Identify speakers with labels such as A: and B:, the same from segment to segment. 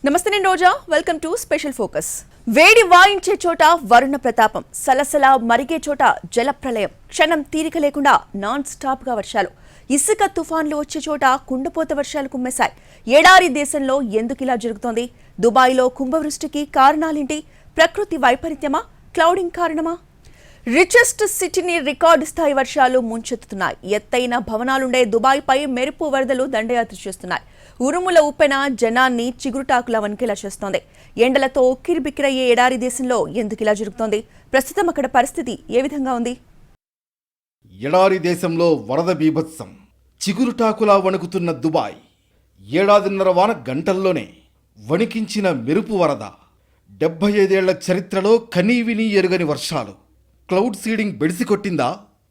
A: నమస్తే నేను రోజా welcome to special focus. వేడి వాయించే చోట వరుణ ప్రతాపం, సలసల మరిగే చోట జల ప్రళయం, క్షణం తీరిక లేకుండా నాన్ స్టాప్ గా వర్షాలు, ఇసుక తుఫాన్లు వచ్చే చోట కుండపోత వర్షాలు కుమ్మేశాయి. ఏడారి దేశంలో ఎందుకు ఇలా జరుగుతోంది? దుబాయ్లో కుంభవృష్టికి కారణాలేంటి? ప్రకృతి వైపరీత్యమా, క్లౌడింగ్ కారణమా? రిచెస్ట్ సిటీని రికార్డు స్థాయి వర్షాలు ముంచెత్తుతున్నాయి. ఎత్తైన భవనాలుండే దుబాయ్ పై మెరుపు వరదలు దండయాత్ర చేస్తున్నాయి. ఉరుముల ఉప్పెన జనాన్ని చిగురుటాకుల వణికేలా చేస్తోంది. ఎండలతో ఉక్కిరిబిక్కిరయ్యే ఎడారి దేశంలో ఎందుకు ఇలా జరుగుతోంది? ప్రస్తుతం అక్కడ పరిస్థితి ఏ విధంగా ఉంది?
B: ఎడారి దేశంలో వరద బీభత్సం, చిగురుటాకులా వణుకుతున్న దుబాయ్. ఏడాదిన్నర వాన గంటల్లోనే వణికించిన మెరుపు వరద. 75 ఏళ్ల చరిత్రలో కనీవిని ఎరుగని వర్షాలు. క్లౌడ్ సీడింగ్ బెడిసికొట్టిందా?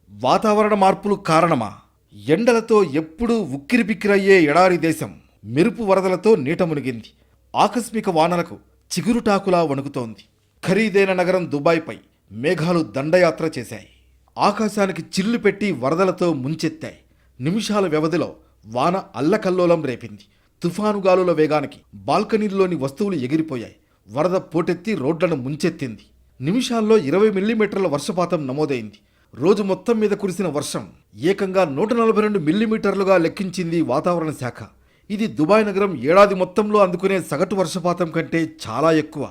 B: వాతావరణ మార్పులు కారణమా? ఎండలతో ఎప్పుడూ ఉక్కిరిబిక్కిరయ్యే ఎడారి దేశం మెరుపు వరదలతో నీట మునిగింది. ఆకస్మిక వానలకు చిగురుటాకులా వణుకుతోంది. ఖరీదైన నగరం దుబాయ్పై మేఘాలు దండయాత్ర చేశాయి. ఆకాశానికి చిల్లు పెట్టి వరదలతో ముంచెత్తాయి. నిమిషాల వ్యవధిలో వాన అల్లకల్లోలం రేపింది. తుఫాను గాలుల వేగానికి బాల్కనీల్లోని వస్తువులు ఎగిరిపోయాయి. వరద పోటెత్తి రోడ్లను ముంచెత్తింది. నిమిషాల్లో 20 మిల్లీమీటర్ల వర్షపాతం నమోదైంది. రోజు మొత్తం మీద కురిసిన వర్షం ఏకంగా 142 మిల్లీమీటర్లుగా లెక్కించింది వాతావరణ శాఖ. ఇది దుబాయ్ నగరం ఏడాది మొత్తంలో అందుకునే సగటు వర్షపాతం కంటే చాలా ఎక్కువ.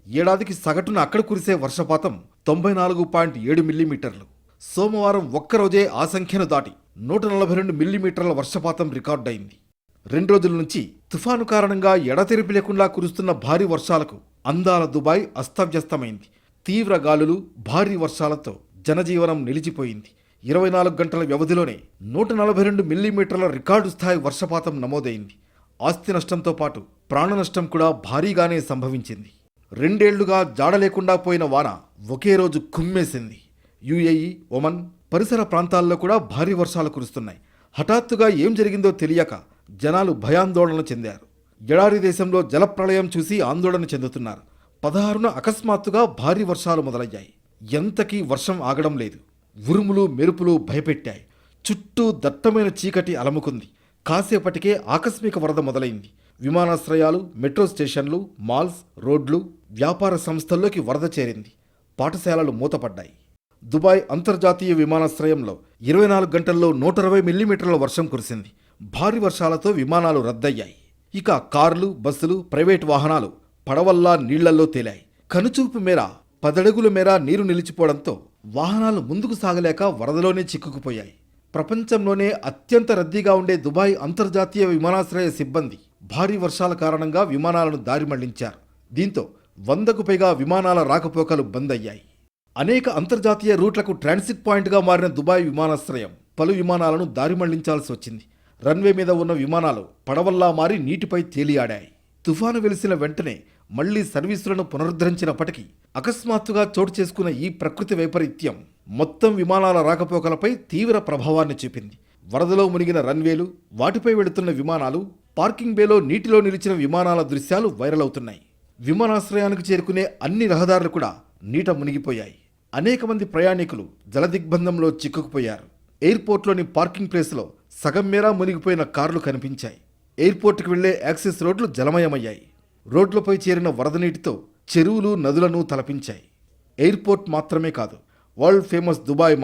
B: ఏడాదికి సగటున అక్కడ కురిసే వర్షపాతం 94.7 మిల్లీమీటర్లు. సోమవారం ఒక్కరోజే ఆ సంఖ్యను దాటి 142 మిల్లీమీటర్ల వర్షపాతం రికార్డయింది. 2 రోజుల నుంచి తుఫాను కారణంగా ఎడతెరిపి లేకుండా కురుస్తున్న భారీ వర్షాలకు అందాల దుబాయ్ అస్తవ్యస్తమైంది. తీవ్ర గాలులు, భారీ వర్షాలతో జనజీవనం నిలిచిపోయింది. 24 గంటల వ్యవధిలోనే 142 మిల్లీమీటర్ల రికార్డు స్థాయి వర్షపాతం నమోదైంది. ఆస్తి నష్టంతో పాటు ప్రాణ నష్టం కూడా భారీగానే సంభవించింది. 2 ఏళ్లుగా జాడలేకుండా పోయిన వాన ఒకే రోజు కుమ్మేసింది. యుఏఈ, ఒమన్ పరిసర ప్రాంతాల్లో కూడా భారీ వర్షాలు కురుస్తున్నాయి. హఠాత్తుగా ఏం జరిగిందో తెలియక జనాలు భయాందోళన చెందారు. ఎడారి దేశంలో జలప్రళయం చూసి ఆందోళన చెందుతున్నారు. 16న అకస్మాత్తుగా భారీ వర్షాలు మొదలయ్యాయి. ఎంతకీ వర్షం ఆగడం లేదు. ఉరుములు మెరుపులు భయపెట్టాయి. చుట్టూ దట్టమైన చీకటి అలముకుంది. కాసేపటికే ఆకస్మిక వరద మొదలైంది. విమానాశ్రయాలు, మెట్రో స్టేషన్లు, మాల్స్, రోడ్లు, వ్యాపార సంస్థల్లోకి వరద చేరింది. పాఠశాలలు మూతపడ్డాయి. దుబాయ్ అంతర్జాతీయ విమానాశ్రయంలో 24 గంటల్లో 120 మిల్లీమీటర్ల వర్షం కురిసింది. భారీ వర్షాలతో విమానాలు రద్దయ్యాయి. ఇక కార్లు, బస్సులు, ప్రైవేట్ వాహనాలు పడవల్లా నీళ్లల్లో తేలాయి. కనుచూపు మేర 10 అడుగుల మేర నీరు నిలిచిపోవడంతో వాహనాలు ముందుకు సాగలేక వరదలోనే చిక్కుకుపోయాయి. ప్రపంచంలోనే అత్యంత రద్దీగా ఉండే దుబాయ్ అంతర్జాతీయ విమానాశ్రయ సిబ్బంది భారీ వర్షాల కారణంగా విమానాలను దారి మళ్లించారు. దీంతో 100కు పైగా విమానాల రాకపోకలు బంద్ అయ్యాయి. అనేక అంతర్జాతీయ రూట్లకు ట్రాన్సిట్ పాయింట్గా మారిన దుబాయ్ విమానాశ్రయం పలు విమానాలను దారి మళ్లించాల్సి వచ్చింది. రన్వే మీద ఉన్న విమానాలు పడవల్లా మారి నీటిపై తేలియాడాయి. తుఫాను వెలిసిన వెంటనే మళ్లీ సర్వీసులను పునరుద్ధరించినప్పటికీ అకస్మాత్తుగా చోటు చేసుకున్న ఈ ప్రకృతి వైపరీత్యం మొత్తం విమానాల రాకపోకలపై తీవ్ర ప్రభావాన్ని చూపింది. వరదలో మునిగిన రన్వేలు, వాటిపై వెళుతున్న విమానాలు, పార్కింగ్ బేలో నీటిలో నిలిచిన విమానాల దృశ్యాలు వైరల్ అవుతున్నాయి. విమానాశ్రయానికి చేరుకునే అన్ని రహదారులు కూడా నీట మునిగిపోయాయి. అనేక మంది ప్రయాణికులు జలదిగ్బంధంలో చిక్కుకుపోయారు. ఎయిర్పోర్ట్లోని పార్కింగ్ ప్లేస్లో సగం మేర మునిగిపోయిన కార్లు కనిపించాయి. ఎయిర్పోర్ట్కి వెళ్లే యాక్సెస్ రోడ్లు జలమయమయ్యాయి. రోడ్లపై చేరిన వరద నీటితో చెరువులు, నదులను తలపించాయి. ఎయిర్పోర్ట్ మాత్రమే కాదు, world famous Dubai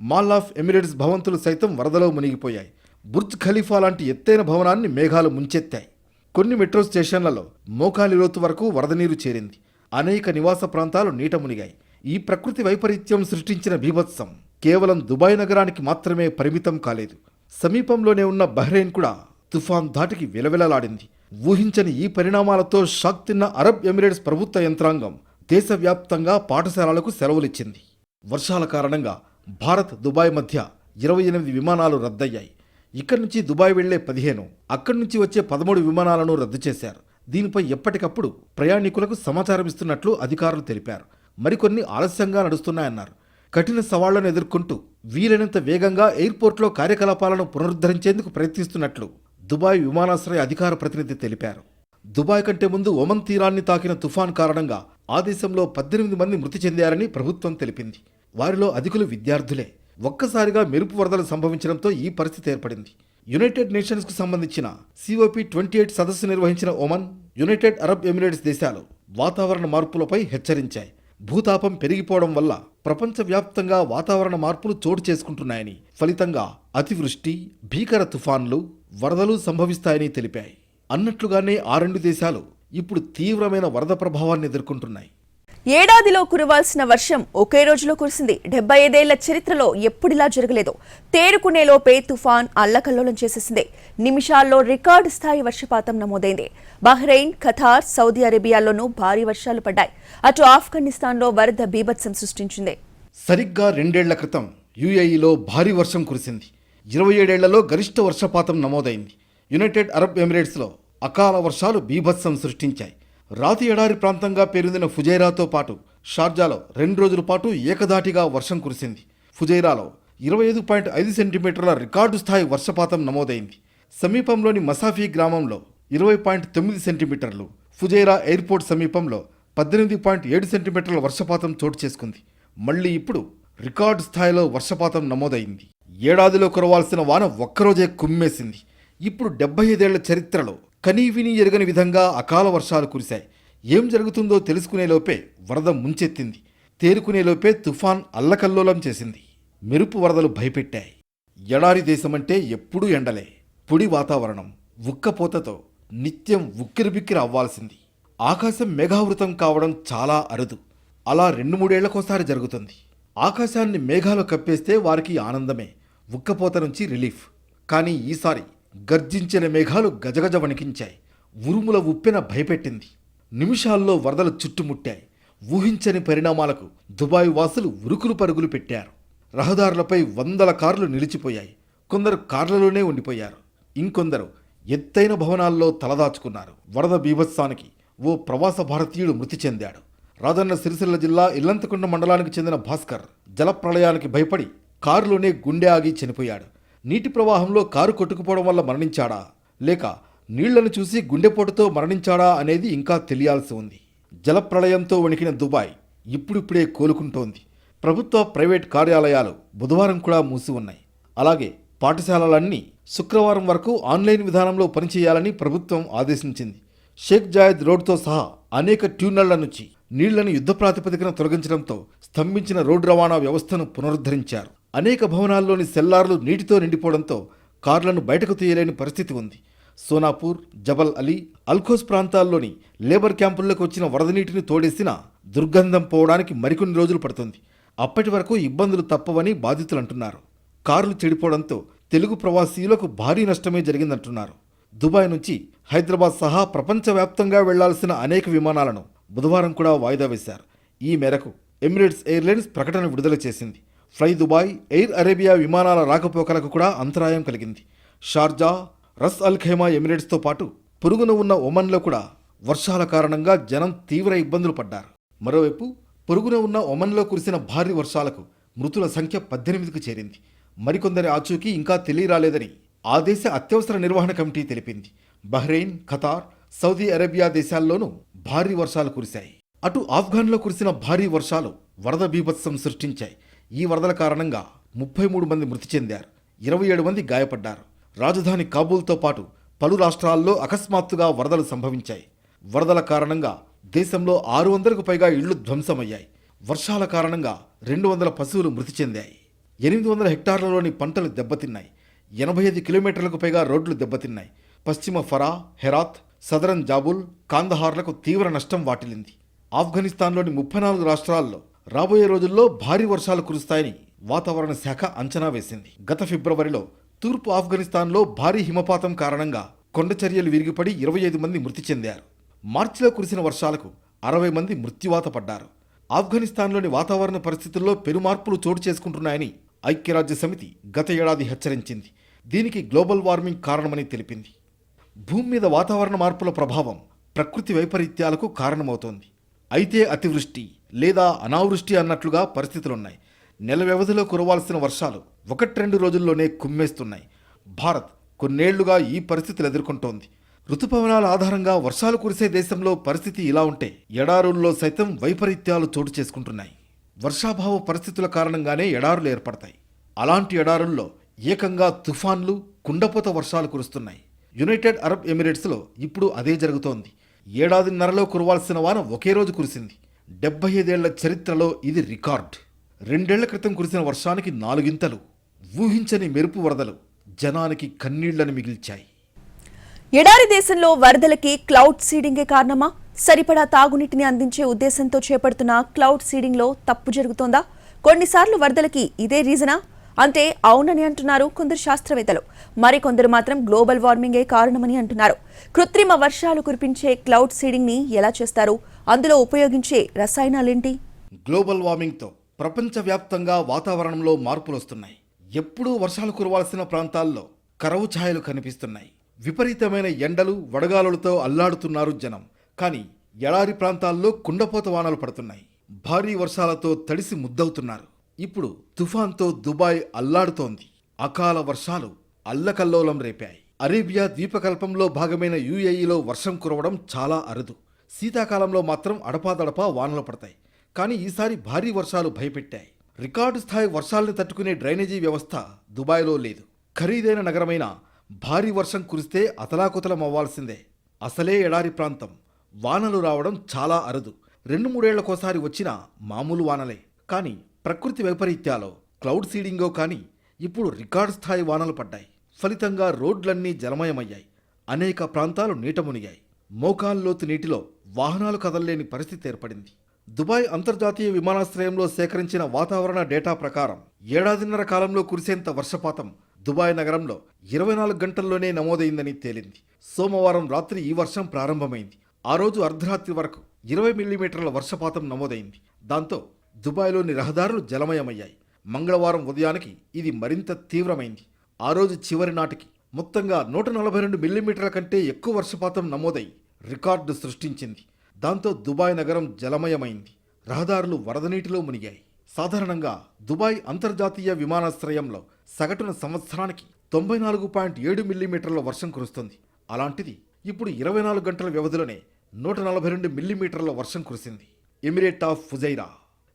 B: mall of Emirates భవంతులు సైతం వరదలో మునిగిపోయాయి. బుర్జ్ ఖలీఫా లాంటి ఎత్తైన భవనాన్ని మేఘాలు ముంచెత్తాయి. కొన్ని మెట్రో స్టేషన్లలో మోకాలి లోతు వరకు వరద నీరు చేరింది. అనేక నివాస ప్రాంతాలు నీట మునిగాయి. ఈ ప్రకృతి వైపరీత్యం సృష్టించిన బీభత్సం కేవలం దుబాయ్ నగరానికి మాత్రమే పరిమితం కాలేదు. సమీపంలోనే ఉన్న బహ్రెయిన్ కూడా తుఫాన్ ధాటికి విలవిలలాడింది. ఊహించని ఈ పరిణామాలతో షాక్ తిన్న అరబ్ ఎమిరేట్స్ ప్రభుత్వ యంత్రాంగం దేశవ్యాప్తంగా పాఠశాలలకు సెలవులిచ్చింది. వర్షాల కారణంగా భారత్, దుబాయ్ మధ్య 28 విమానాలు రద్దయ్యాయి. ఇక్కడి నుంచి దుబాయ్ వెళ్లే 15, అక్కడి నుంచి వచ్చే 13 విమానాలను రద్దు చేశారు. దీనిపై ఎప్పటికప్పుడు ప్రయాణికులకు సమాచారం ఇస్తున్నట్లు అధికారులు తెలిపారు. మరికొన్ని ఆలస్యంగా నడుస్తున్నాయన్నారు. కఠిన సవాళ్లను ఎదుర్కొంటూ వీలైనంత వేగంగా ఎయిర్పోర్ట్లో కార్యకలాపాలను పునరుద్ధరించేందుకు ప్రయత్నిస్తున్నట్లు దుబాయ్ విమానాశ్రయ అధికార ప్రతినిధి తెలిపారు. దుబాయ్ కంటే ముందు ఒమన్ తీరాన్ని తాకిన తుఫాన్ కారణంగా ఆ దేశంలో 18 మంది మృతి చెందారని ప్రభుత్వం తెలిపింది. వారిలో అధికులు విద్యార్థులే. ఒక్కసారిగా మెరుపు వరదలు సంభవించడంతో ఈ పరిస్థితి ఏర్పడింది. యునైటెడ్ నేషన్స్కు సంబంధించిన COP28 సదస్సు నిర్వహించిన ఒమన్, యునైటెడ్ అరబ్ ఎమిరేట్స్ దేశాలు వాతావరణ మార్పులపై హెచ్చరించాయి. భూతాపం పెరిగిపోవడం వల్ల ప్రపంచవ్యాప్తంగా వాతావరణ మార్పులు చోటు చేసుకుంటున్నాయని, ఫలితంగా అతివృష్టి, భీకర తుఫాన్లు, వరదలు సంభవిస్తాయని తెలిపాయి. అన్నట్లుగానే ఆ రెండు దేశాలు ఇప్పుడు తీవ్రమైన వరద ప్రభావాన్ని ఎదుర్కొంటున్నాయి.
A: ఏడాదిలో కురవాల్సిన వర్షం ఒకే రోజులో కురిసింది. 75 ఏళ్ల చరిత్రలో ఎప్పుడిలా జరగలేదు. తేరుకునే లోపే తుఫాన్ అల్లకల్లోలం చేసేసింది. నిమిషాల్లో రికార్డు స్థాయి వర్షపాతం నమోదైంది. బహ్రెయిన్, ఖతార్, సౌదీ అరేబియాలోనూ భారీ వర్షాలు పడ్డాయి. అటు ఆఫ్ఘనిస్తాన్లో వరద బీభత్సం సృష్టించింది.
B: సరిగ్గా 2 ఏళ్ల క్రితం యుఏఈలో భారీ వర్షం కురిసింది. 27 ఏళ్లలో గరిష్ట వర్షపాతం నమోదైంది. యునైటెడ్ అరబ్ ఎమిరేట్స్లో అకాల వర్షాలు బీభత్సం సృష్టించాయి. రాతి ఎడారి ప్రాంతంగా పేరొందిన ఫుజైరాతో పాటు షార్జాలో 2 రోజుల పాటు ఏకధాటిగా వర్షం కురిసింది. ఫుజైరాలో 25.5 సెంటీమీటర్ల రికార్డు స్థాయి వర్షపాతం నమోదైంది. సమీపంలోని మసాఫీ గ్రామంలో 20.9 సెంటీమీటర్లు, ఫుజైరా ఎయిర్పోర్ట్ సమీపంలో 18.7 సెంటీమీటర్ల వర్షపాతం చోటు చేసుకుంది. మళ్లీ ఇప్పుడు రికార్డు స్థాయిలో వర్షపాతం నమోదైంది. ఏడాదిలో కురవాల్సిన వాన ఒక్కరోజే కుమ్మేసింది. ఇప్పుడు 75 ఏళ్ల చరిత్రలో కనీవిని ఎరగని విధంగా అకాల వర్షాలు కురిశాయి. ఏం జరుగుతుందో తెలుసుకునేలోపే వరద ముంచెత్తింది. తేరుకునేలోపే తుఫాన్ అల్లకల్లోలం చేసింది. మెరుపు వరదలు భయపెట్టాయి. ఎడారి దేశమంటే ఎప్పుడూ ఎండలే, పొడి వాతావరణం, ఉక్కపోతతో నిత్యం ఉక్కిరిబిక్కిరి అవ్వాల్సింది. ఆకాశం మేఘావృతం కావడం చాలా అరుదు. అలా 2-3 ఏళ్లకోసారి జరుగుతుంది. ఆకాశాన్ని మేఘాలు కప్పేస్తే వారికి ఆనందమే, ఉక్కపోత నుంచి రిలీఫ్. కానీ ఈసారి గర్జించిన మేఘాలు గజగజ వణికించాయి. ఉరుముల ఉప్పెన భయపెట్టింది. నిమిషాల్లో వరదలు చుట్టుముట్టాయి. ఊహించని పరిణామాలకు దుబాయ్ వాసులు ఉరుకులు పరుగులు పెట్టారు. రహదారులపై 100 కార్లు నిలిచిపోయాయి. కొందరు కార్లలోనే ఉండిపోయారు. ఇంకొందరు ఎత్తైన భవనాల్లో తలదాచుకున్నారు. వరద బీభత్సానికి ఓ ప్రవాస భారతీయుడు మృతి చెందాడు. రాజన్న సిరిసిల్ల జిల్లా ఇల్లంతకుంట మండలానికి చెందిన భాస్కర్ జలప్రళయానికి భయపడి కారులోనే గుండె ఆగి చనిపోయాడు. నీటి ప్రవాహంలో కారు కొట్టుకుపోవడం వల్ల మరణించాడా, లేక నీళ్లను చూసి గుండెపోటుతో మరణించాడా అనేది ఇంకా తెలియాల్సి ఉంది. జలప్రళయంతో వణికిన దుబాయ్ ఇప్పుడిప్పుడే కోలుకుంటోంది. ప్రభుత్వ, ప్రైవేట్ కార్యాలయాలు బుధవారం కూడా మూసి ఉన్నాయి. అలాగే పాఠశాలలన్నీ శుక్రవారం వరకు ఆన్లైన్ విధానంలో పనిచేయాలని ప్రభుత్వం ఆదేశించింది. షేక్ జాయద్ రోడ్తో సహా అనేక ట్యూనళ్ల నుంచి నీళ్లను యుద్ధ ప్రాతిపదికన తొలగించడంతో స్తంభించిన రోడ్డు రవాణా వ్యవస్థను పునరుద్ధరించారు. అనేక భవనాల్లోని సెల్లార్లు నీటితో నిండిపోవడంతో కార్లను బయటకు తీయలేని పరిస్థితి ఉంది. సోనాపూర్, జబల్ అలీ, అల్ఖోజ్ ప్రాంతాల్లోని లేబర్ క్యాంపుల్లోకి వచ్చిన వరద నీటిని తోడేసినా దుర్గంధం పోవడానికి మరికొన్ని రోజులు పడుతుంది. అప్పటి వరకు ఇబ్బందులు తప్పవని బాధితులు అంటున్నారు. కార్లు చెడిపోవడంతో తెలుగు ప్రవాసీయులకు భారీ నష్టమే జరిగిందంటున్నారు. దుబాయ్ నుంచి హైదరాబాద్ సహా ప్రపంచవ్యాప్తంగా వెళ్లాల్సిన అనేక విమానాలను బుధవారం కూడా వాయిదా వేశారు. ఈ మేరకు ఎమిరేట్స్ ఎయిర్లైన్స్ ప్రకటన విడుదల చేసింది. ఫ్లై దుబాయ్, ఎయిర్ అరేబియా విమానాల రాకపోకలకు కూడా అంతరాయం కలిగింది. షార్జా, రస్ అల్ ఖైమా ఎమిరేట్స్తో పాటు పొరుగున ఉన్న ఒమన్లో కూడా వర్షాల కారణంగా జనం తీవ్ర ఇబ్బందులు పడ్డారు. మరోవైపు పొరుగున ఉన్న ఒమన్లో కురిసిన భారీ వర్షాలకు మృతుల సంఖ్య 18కు చేరింది. మరికొందరి ఆచూకీ ఇంకా తెలియరాలేదని ఆ దేశ అత్యవసర నిర్వహణ కమిటీ తెలిపింది. బహ్రెయిన్, ఖతార్, సౌదీ అరేబియా దేశాల్లోనూ భారీ వర్షాలు కురిశాయి. అటు ఆఫ్ఘన్లో కురిసిన భారీ వర్షాలు వరద బీభత్సం సృష్టించాయి. ఈ వరదల కారణంగా 33 మంది మృతి చెందారు, 27 మంది గాయపడ్డారు. రాజధాని కాబూల్తో పాటు పలు రాష్ట్రాల్లో అకస్మాత్తుగా వరదలు సంభవించాయి. వరదల కారణంగా దేశంలో 600కు పైగా ఇళ్లు ధ్వంసమయ్యాయి. వర్షాల కారణంగా 200 పశువులు మృతి చెందాయి. 800 హెక్టార్లలోని పంటలు దెబ్బతిన్నాయి. 85 కిలోమీటర్లకు పైగా రోడ్లు దెబ్బతిన్నాయి. పశ్చిమ ఫరా, హెరాత్, సదరన్ జాబుల్, కాందహార్లకు తీవ్ర నష్టం వాటిల్లింది. ఆఫ్ఘనిస్తాన్లోని 34 రాష్ట్రాల్లో రాబోయే రోజుల్లో భారీ వర్షాలు కురుస్తాయని వాతావరణ శాఖ అంచనా వేసింది. గత ఫిబ్రవరిలో తూర్పు ఆఫ్ఘనిస్తాన్లో భారీ హిమపాతం కారణంగా కొండ చర్యలు విరిగిపడి 25 మంది మృతి చెందారు. మార్చిలో కురిసిన వర్షాలకు 60 మంది మృత్యువాత పడ్డారు. ఆఫ్ఘనిస్తాన్లోని వాతావరణ పరిస్థితుల్లో పెనుమార్పులు చోటు చేసుకుంటున్నాయని ఐక్యరాజ్య సమితి గత ఏడాది హెచ్చరించింది. దీనికి గ్లోబల్ వార్మింగ్ కారణమని తెలిపింది. భూమి మీద వాతావరణ మార్పుల ప్రభావం ప్రకృతి వైపరీత్యాలకు కారణమవుతోంది. అయితే అతివృష్టి లేదా అనావృష్టి అన్నట్లుగా పరిస్థితులున్నాయి. నెల వ్యవధిలో కురవాల్సిన వర్షాలు 1-2 రోజుల్లోనే కుమ్మేస్తున్నాయి. భారత్ కొన్నేళ్లుగా ఈ పరిస్థితులు ఎదుర్కొంటోంది. ఋతుపవనాల ఆధారంగా వర్షాలు కురిసే దేశంలో పరిస్థితి ఇలా ఉంటే ఎడారుల్లో సైతం వైపరీత్యాలు చోటు చేసుకుంటున్నాయి. వర్షాభావ పరిస్థితుల కారణంగానే ఎడారులు ఏర్పడతాయి. అలాంటి ఎడారుల్లో ఏకంగా తుఫాన్లు, కుండపోత వర్షాలు కురుస్తున్నాయి. యునైటెడ్ అరబ్ ఎమిరేట్స్లో ఇప్పుడు అదే జరుగుతోంది. ఏడాదిన్నరలో కురవాల్సిన వాన ఒకే రోజు కురిసింది. 75 ఏళ్ల చరిత్రలో ఇది రికార్డ్. 2 ఏళ్ల క్రితం కురిసిన వర్షానికి 4 ఊహించని మెరుపు వరదలు జనానికి కన్నీళ్లను మిగిల్చాయి.
A: ఎడారి దేశంలో వరదలకి క్లౌడ్ సీడింగే కారణమా? సరిపడా తాగునీటిని అందించే ఉద్దేశంతో చేపడుతున్న క్లౌడ్ సీడింగ్ లో తప్పు జరుగుతోందా? కొన్నిసార్లు వరదలకి ఇదే రీజనా అంటే అవునని అంటున్నారు కొందరు శాస్త్రవేత్తలు. మరికొందరు మాత్రం గ్లోబల్ వార్మింగే కారణమని అంటున్నారు. కృత్రిమ వర్షాలు కురిపించే క్లౌడ్ సీడింగ్ ని ఎలా చేస్తారు? అందులో ఉపయోగించే రసాయనాలేంటి?
B: గ్లోబల్ వార్మింగ్తో ప్రపంచవ్యాప్తంగా వాతావరణంలో మార్పులు వస్తున్నాయి. ఎప్పుడూ వర్షాలు కురవాల్సిన ప్రాంతాల్లో కరవు ఛాయలు కనిపిస్తున్నాయి. విపరీతమైన ఎండలు వడగాలులతో అల్లాడుతున్నారు జనం. కానీ ఎడారి ప్రాంతాల్లో కుండపోత వానలు పడుతున్నాయి. భారీ వర్షాలతో తడిసి ముద్దవుతున్నారు. ఇప్పుడు తుఫాన్తో దుబాయ్ అల్లాడుతోంది. అకాల వర్షాలు అల్లకల్లోలం రేపాయి. అరేబియా ద్వీపకల్పంలో భాగమైన యుఏఈలో వర్షం కురవడం చాలా అరుదు. శీతాకాలంలో మాత్రం అడపాదడపా వానలు పడతాయి. కానీ ఈసారి భారీ వర్షాలు భయపెట్టాయి. రికార్డు స్థాయి వర్షాలను తట్టుకునే డ్రైనేజీ వ్యవస్థ దుబాయ్లో లేదు. ఖరీదైన నగరమైన భారీ వర్షం కురిస్తే అతలాకుతలం అవ్వాల్సిందే. అసలే ఎడారి ప్రాంతం. వానలు రావడం చాలా అరుదు. 2-3 ఏళ్లకోసారి వచ్చిన మామూలు వానలే. కానీ ప్రకృతి వైపరీత్యాలో క్లౌడ్ సీడింగో కానీ ఇప్పుడు రికార్డు స్థాయి వానలు పడ్డాయి. ఫలితంగా రోడ్లన్నీ జలమయమయ్యాయి. అనేక ప్రాంతాలు నీట మునిగాయి. మోకాల్లోతు నీటిలో వాహనాలు కదల్లేని పరిస్థితి ఏర్పడింది. దుబాయ్ అంతర్జాతీయ విమానాశ్రయంలో సేకరించిన వాతావరణ డేటా ప్రకారం ఏడాదిన్నర కాలంలో కురిసేంత వర్షపాతం దుబాయ్ నగరంలో 24 గంటల్లోనే నమోదైందని తేలింది. సోమవారం రాత్రి ఈ వర్షం ప్రారంభమైంది. ఆ రోజు అర్ధరాత్రి వరకు 20 మిల్లీమీటర్ల వర్షపాతం నమోదైంది. దాంతో దుబాయ్లోని రహదారులు జలమయమయ్యాయి. మంగళవారం ఉదయానికి ఇది మరింత తీవ్రమైంది. ఆ రోజు చివరి నాటికి మొత్తంగా 142 మిల్లీమీటర్ల కంటే ఎక్కువ వర్షపాతం నమోదై రికార్డు సృష్టించింది. దాంతో దుబాయ్ నగరం జలమయమైంది. రహదారులు వరద నీటిలో మునిగాయి. సాధారణంగా దుబాయ్ అంతర్జాతీయ విమానాశ్రయంలో సగటున సంవత్సరానికి 94.7 మిల్లీమీటర్ల వర్షం కురుస్తుంది. అలాంటిది ఇప్పుడు 24 గంటల వ్యవధిలోనే 142 మిల్లీమీటర్ల వర్షం కురిసింది. ఎమిరేట్ ఆఫ్ ఫుజైరా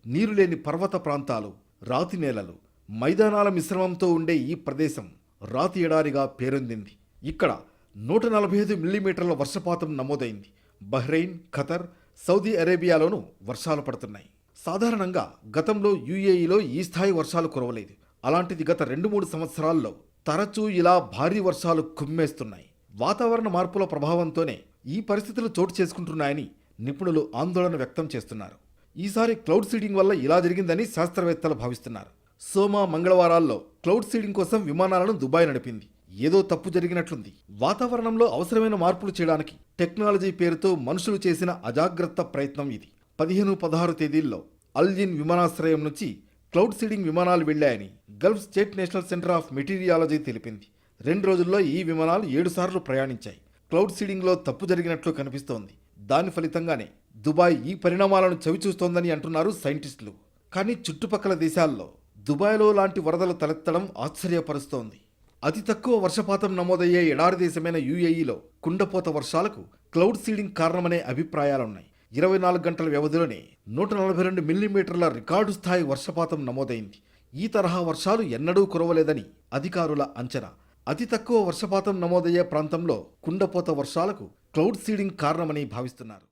B: నీరులేని పర్వత ప్రాంతాలు, రాతి నేలలు, మైదానాల మిశ్రమంతో ఉండే ఈ ప్రదేశం రాతి ఎడారిగా పేరొందింది. ఇక్కడ 145 మిల్లీమీటర్ల వర్షపాతం నమోదైంది. బహ్రెయిన్, ఖతర్, సౌదీ అరేబియాలోనూ వర్షాలు పడుతున్నాయి. సాధారణంగా గతంలో యుఏఈలో ఈ స్థాయి వర్షాలు కురవలేదు. అలాంటిది గత 2-3 సంవత్సరాల్లో తరచూ ఇలా భారీ వర్షాలు కుమ్మేస్తున్నాయి. వాతావరణ మార్పుల ప్రభావంతోనే ఈ పరిస్థితులు చోటు చేసుకుంటున్నాయని నిపుణులు ఆందోళన వ్యక్తం చేస్తున్నారు. ఈసారి క్లౌడ్ సీడింగ్ వల్ల ఇలా జరిగిందని శాస్త్రవేత్తలు భావిస్తున్నారు. సోమ, మంగళవారాల్లో క్లౌడ్ సీడింగ్ కోసం విమానాలను దుబాయ్ నడిపింది. ఏదో తప్పు జరిగినట్లుంది. వాతావరణంలో అవసరమైన మార్పులు చేయడానికి టెక్నాలజీ పేరుతో మనుషులు చేసిన అజాగ్రత్త ప్రయత్నం ఇది. 15-16 తేదీల్లో అల్జిన్ విమానాశ్రయం నుంచి క్లౌడ్ సీడింగ్ విమానాలు వెళ్లాయని Gulf state national centre of meteorology తెలిపింది. 2 రోజుల్లో ఈ విమానాలు 7 సార్లు ప్రయాణించాయి. క్లౌడ్ సీడింగ్లో తప్పు జరిగినట్లు కనిపిస్తోంది. దాని ఫలితంగానే దుబాయ్ ఈ పరిణామాలను చవిచూస్తోందని అంటున్నారు సైంటిస్టులు. కానీ చుట్టుపక్కల దేశాల్లో దుబాయ్లో లాంటి వరదలు తలెత్తడం ఆశ్చర్యపరుస్తోంది. అతి తక్కువ వర్షపాతం నమోదయ్యే ఎడారి దేశమైన యుఏఈలో కుండపోత వర్షాలకు క్లౌడ్ సీడింగ్ కారణమనే అభిప్రాయాలున్నాయి. 24 గంటల వ్యవధిలోనే 142 మిల్లీమీటర్ల రికార్డు స్థాయి వర్షపాతం నమోదైంది. ఈ తరహా వర్షాలు ఎన్నడూ కురవలేదని అధికారుల అంచనా. అతి తక్కువ వర్షపాతం నమోదయ్యే ప్రాంతంలో కుండపోత వర్షాలకు క్లౌడ్ సీడింగ్ కారణమని భావిస్తున్నారు.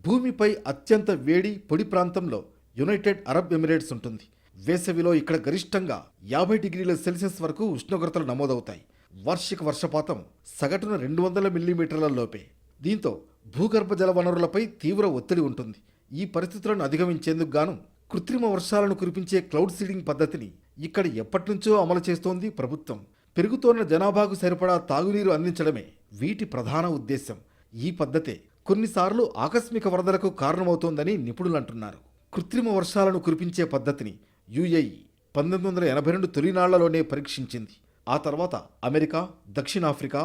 B: భూమిపై అత్యంత వేడి పొడి ప్రాంతంలో యునైటెడ్ అరబ్ ఎమిరేట్స్ ఉంటుంది. వేసవిలో ఇక్కడ గరిష్టంగా 50 డిగ్రీల సెల్సియస్ వరకు ఉష్ణోగ్రతలు నమోదవుతాయి. వార్షిక వర్షపాతం సగటున 200 మిల్లీమీటర్ల లోపే. దీంతో భూగర్భ జల వనరులపై తీవ్ర ఒత్తిడి ఉంటుంది. ఈ పరిస్థితులను అధిగమించేందుకు గాను కృత్రిమ వర్షాలను కురిపించే క్లౌడ్ సీడింగ్ పద్ధతిని ఇక్కడ ఎప్పటినుంచో అమలు చేస్తోంది ప్రభుత్వం. పెరుగుతోన్న జనాభాకు సరిపడా తాగునీరు అందించడమే వీటి ప్రధాన ఉద్దేశం. ఈ పద్ధతే కొన్నిసార్లు ఆకస్మిక వరదలకు కారణమవుతోందని నిపుణులు అంటున్నారు. కృత్రిమ వర్షాలను కురిపించే పద్ధతిని యుఏఈ 1982 తొలినాళ్లలోనే పరీక్షించింది. ఆ తర్వాత అమెరికా, దక్షిణాఫ్రికా,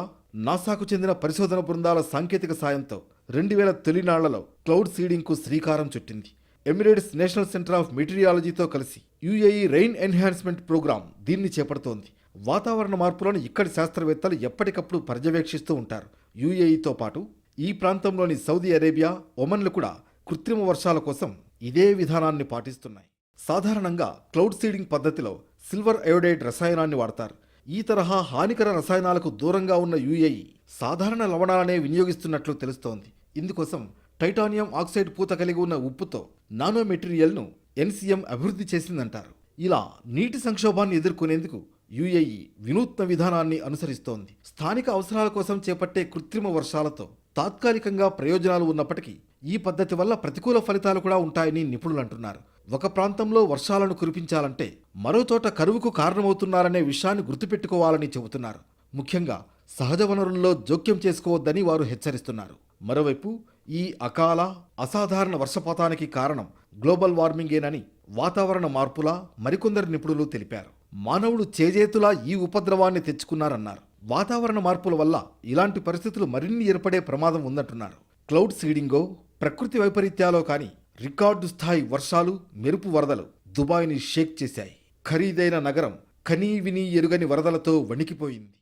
B: నాసాకు చెందిన పరిశోధన బృందాల సాంకేతిక సాయంతో 2000 తొలినాళ్లలో క్లౌడ్ సీడింగ్కు శ్రీకారం చుట్టింది. ఎమిరేట్స్ నేషనల్ సెంటర్ ఆఫ్ మెటీరియాలజీతో కలిసి యుఏఈ రెయిన్ ఎన్హాన్స్మెంట్ ప్రోగ్రాం దీన్ని చేపడుతోంది. వాతావరణ మార్పులను ఇక్కడి శాస్త్రవేత్తలు ఎప్పటికప్పుడు పర్యవేక్షిస్తూ ఉంటారు. యుఏఈతో పాటు ఈ ప్రాంతంలోని సౌదీ అరేబియా, ఒమన్లు కూడా కృత్రిమ వర్షాల కోసం ఇదే విధానాన్ని పాటిస్తున్నాయి. సాధారణంగా క్లౌడ్ సీడింగ్ పద్ధతిలో సిల్వర్ అయోడైడ్ రసాయనాన్ని వాడతారు. ఈ తరహా హానికర రసాయనాలకు దూరంగా ఉన్న యుఏఈ సాధారణ లవణాలనే వినియోగిస్తున్నట్లు తెలుస్తోంది. ఇందుకోసం టైటానియం ఆక్సైడ్ పూత కలిగి ఉన్న ఉప్పుతో నానో మెటీరియల్ను ఎన్సీఎం అభివృద్ధి చేసిందంటారు. ఇలా నీటి సంక్షోభాన్ని ఎదుర్కొనేందుకు యుఏఈ వినూత్న విధానాన్ని అనుసరిస్తోంది. స్థానిక అవసరాల కోసం చేపట్టే కృత్రిమ వర్షాలతో తాత్కాలికంగా ప్రయోజనాలు ఉన్నప్పటికీ ఈ పద్ధతి వల్ల ప్రతికూల ఫలితాలు కూడా ఉంటాయని నిపుణులు అంటున్నారు. ఒక ప్రాంతంలో వర్షాలను కురిపించాలంటే మరో చోట కరువుకు కారణమవుతున్నారనే విషయాన్ని గుర్తుపెట్టుకోవాలని చెబుతున్నారు. ముఖ్యంగా సహజ వనరుల్లో జోక్యం చేసుకోవద్దని వారు హెచ్చరిస్తున్నారు. మరోవైపు ఈ అకాల అసాధారణ వర్షపాతానికి కారణం గ్లోబల్ వార్మింగేనని వాతావరణ మార్పులా మరికొందరు నిపుణులు తెలిపారు. మానవుడు చేజేతులా ఈ ఉపద్రవాన్ని తెచ్చుకున్నారన్నారు. వాతావరణ మార్పుల వల్ల ఇలాంటి పరిస్థితులు మరిన్ని ఏర్పడే ప్రమాదం ఉందంటున్నారు. క్లౌడ్ సీడింగో, ప్రకృతి వైపరీత్యాలో కానీ రికార్డు స్థాయి వర్షాలు, మెరుపు వరదలు దుబాయ్ని షేక్ చేశాయి. ఖరీదైన నగరం కనీ వినీ ఎరుగని వరదలతో వణికిపోయింది.